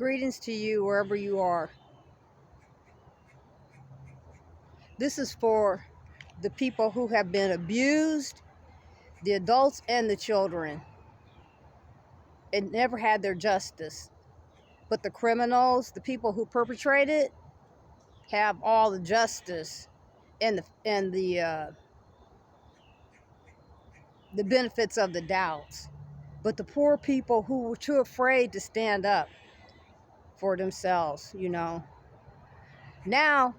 Greetings to you wherever you are. This is for the people who have been abused, the adults and the children, and never had their justice. But the criminals, the people who perpetrated, have all the justice and the benefits of the doubts. But the poor people who were too afraid to stand up for themselves, now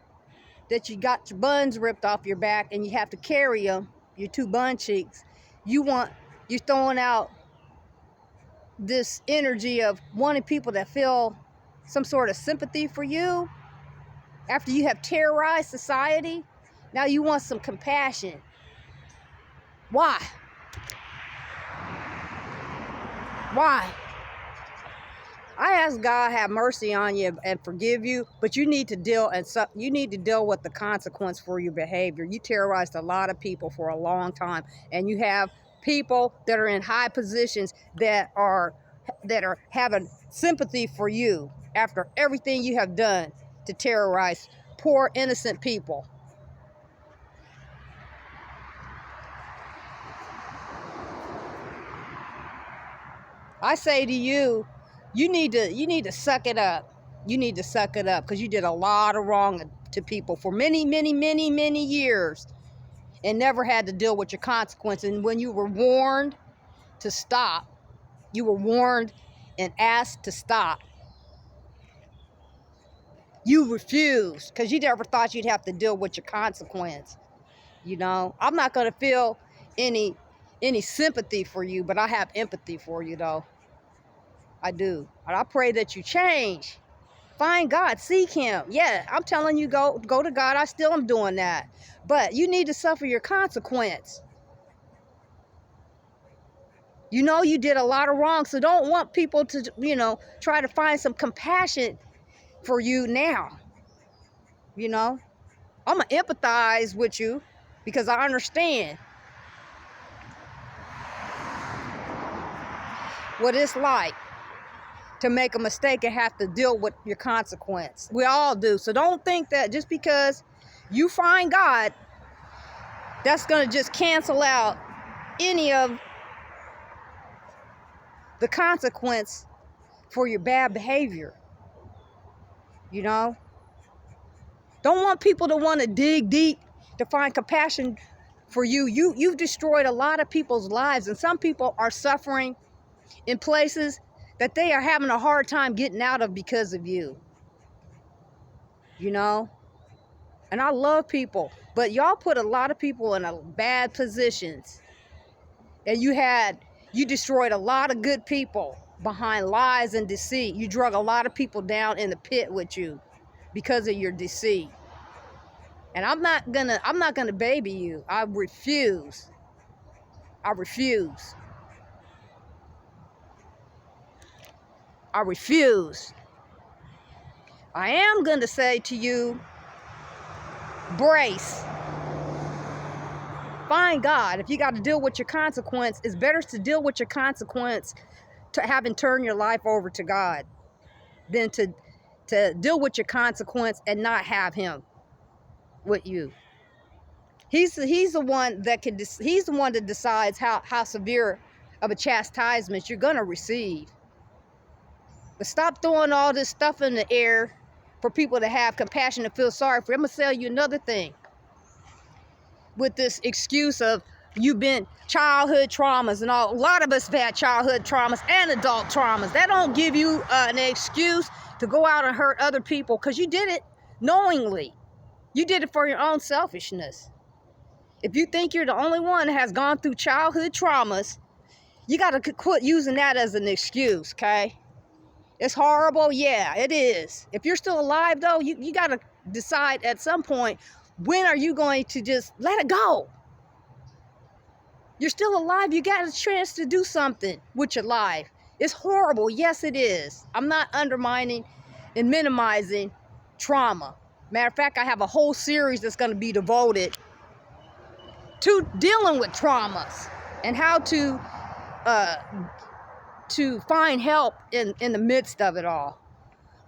that you got your buns ripped off your back and you have to carry them, your two bun cheeks, you're throwing out this energy of wanting people to feel some sort of sympathy for you after you have terrorized society. Now you want some compassion. Why? I ask God have mercy on you and forgive you, but you need to deal with the consequence for your behavior. You terrorized a lot of people for a long time, and you have people that are in high positions that are having sympathy for you after everything you have done to terrorize poor innocent people. I say to you, you need to suck it up. You need to suck it up because you did a lot of wrong to people for many, many, many, many years and never had to deal with your consequences. And when you were warned to stop, you were warned and asked to stop, you refused because you never thought you'd have to deal with your consequence. I'm not going to feel any sympathy for you, but I have empathy for you, though. I do. And I pray that you change. Find God, seek him. Yeah, I'm telling you, go to God. I still am doing that. But you need to suffer your consequence. You did a lot of wrong, so don't want people to, try to find some compassion for you now. I'm going to empathize with you because I understand what it's like to make a mistake and have to deal with your consequence. We all do. So don't think that just because you find God, that's going to just cancel out any of the consequence for your bad behavior. Don't want people to want to dig deep to find compassion for you. You've destroyed a lot of people's lives, and some people are suffering in places that they are having a hard time getting out of because of you. And I love people, but y'all put a lot of people in bad positions, and you destroyed a lot of good people behind lies and deceit. You drug a lot of people down in the pit with you because of your deceit. And I'm not gonna baby you. I refuse. I refuse. I refuse. I am gonna say to you, brace. Find God. If you got to deal with your consequence, it's better to deal with your consequence to having turned your life over to God than to deal with your consequence and not have him with you. He's the one that he's the one that decides how severe of a chastisement you're gonna receive. But stop throwing all this stuff in the air for people to have compassion and feel sorry for. I'm gonna tell you another thing. With this excuse of you've been childhood traumas and all, a lot of us have had childhood traumas and adult traumas. That don't give you an excuse to go out and hurt other people because you did it knowingly. You did it for your own selfishness. If you think you're the only one that has gone through childhood traumas, you got to quit using that as an excuse, okay? It's horrible. Yeah, it is. If you're still alive, though, you got to decide at some point, when are you going to just let it go? You're still alive. You got a chance to do something with your life. It's horrible. Yes, it is. I'm not undermining and minimizing trauma. Matter of fact, I have a whole series that's going to be devoted to dealing with traumas and how to find help in the midst of it all.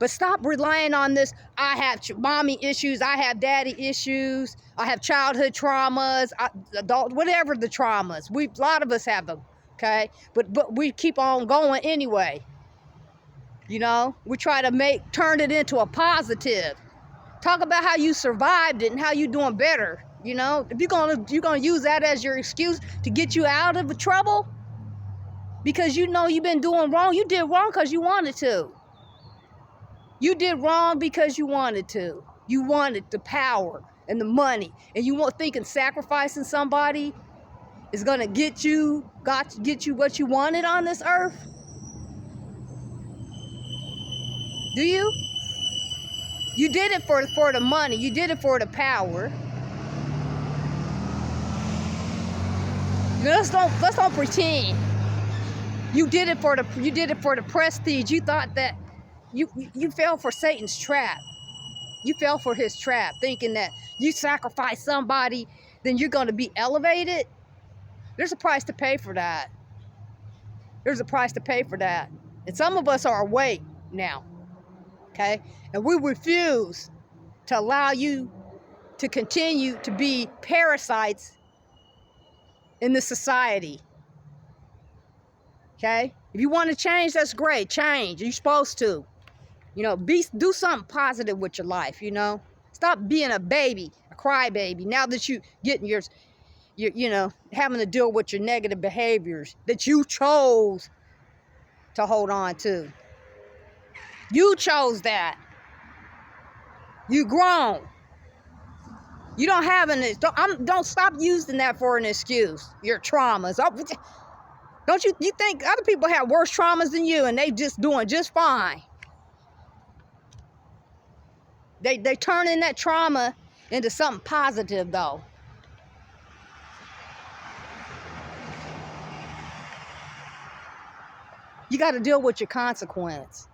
But stop relying on this. I have mommy issues. I have daddy issues. I have childhood traumas, adult, whatever the traumas. A lot of us have them, okay? But we keep on going anyway. You know, we try to turn it into a positive. Talk about how you survived it and how you doing better. You know, if you're gonna use that as your excuse to get you out of the trouble, because you know you've been doing wrong. You did wrong because you wanted to. You did wrong because you wanted to. You wanted the power and the money, and you weren't thinking sacrificing somebody is gonna get you what you wanted on this earth. Do you? You did it for the money. You did it for the power. Let's don't pretend. You did it for the prestige. You thought that you fell for Satan's trap. You fell for his trap, thinking that you sacrifice somebody, then you're going to be elevated. There's a price to pay for that. There's a price to pay for that. And some of us are awake now, okay? And we refuse to allow you to continue to be parasites in this society, okay? If you want to change, that's great. Change. You're supposed to. You know, do something positive with your life, you know? Stop being a baby, a crybaby. Now that you getting you know, having to deal with your negative behaviors that you chose to hold on to. You chose that. You grown. You don't have don't stop using that for an excuse. Your traumas. Don't you think other people have worse traumas than you and they just doing just fine? They turning that trauma into something positive though. You got to deal with your consequence.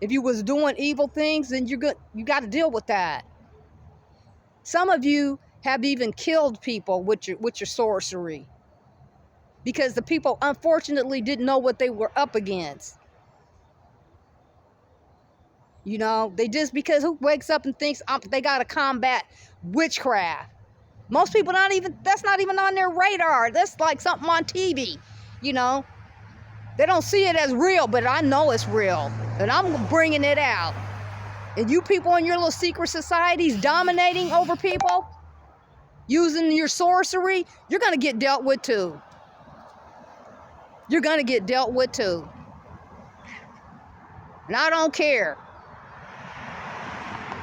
If you was doing evil things, then you got to deal with that. Some of you have even killed people with your sorcery, because the people unfortunately didn't know what they were up against. You know, because who wakes up and thinks they got to combat witchcraft? Most people that's not even on their radar. That's like something on TV, you know. They don't see it as real, but I know it's real, and I'm bringing it out. And you people in your little secret societies dominating over people, using your sorcery, you're going to get dealt with too. You're going to get dealt with too. And I don't care,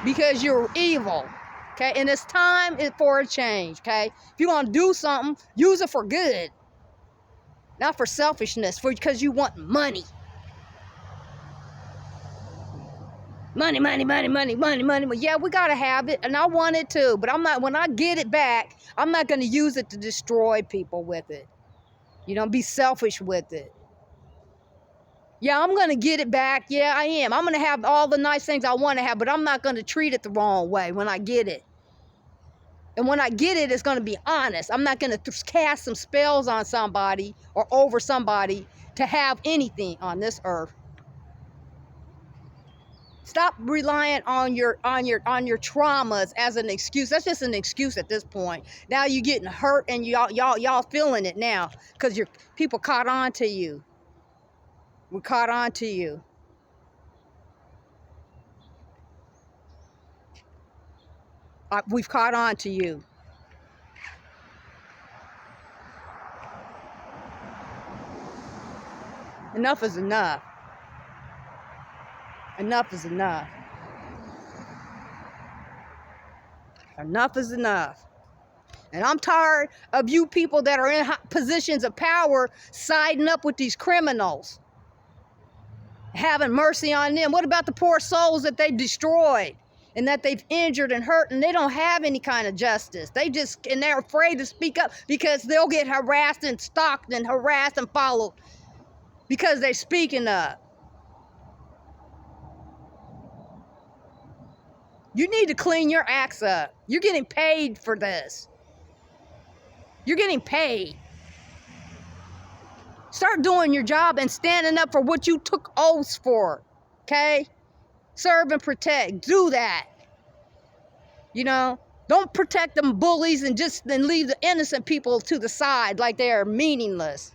because you're evil, okay? And it's time for a change, okay? If you're going to do something, use it for good. Not for selfishness, because you want money. Money. Yeah, we gotta have it, and I want it too. But I'm not. When I get it back, I'm not gonna use it to destroy people with it. You know, be selfish with it. Yeah, I'm gonna get it back. Yeah, I am. I'm gonna have all the nice things I want to have, but I'm not gonna treat it the wrong way when I get it. And when I get it, it's going to be honest. I'm not going to cast some spells on somebody or over somebody to have anything on this earth. Stop relying on your traumas as an excuse. That's just an excuse at this point. Now you're getting hurt and y'all feeling it now because people caught on to you. We caught on to you. We've caught on to you. Enough is enough. Enough is enough. Enough is enough. And I'm tired of you people that are in positions of power siding up with these criminals, having mercy on them. What about the poor souls that they destroyed and that they've injured and hurt, and they don't have any kind of justice? And they're afraid to speak up because they'll get harassed and stalked and harassed and followed because they're speaking up. You need to clean your acts up. You're getting paid for this. You're getting paid. Start doing your job and standing up for what you took oaths for, okay? Serve and protect. Do that. You know, don't protect them bullies and just then leave the innocent people to the side like they are meaningless.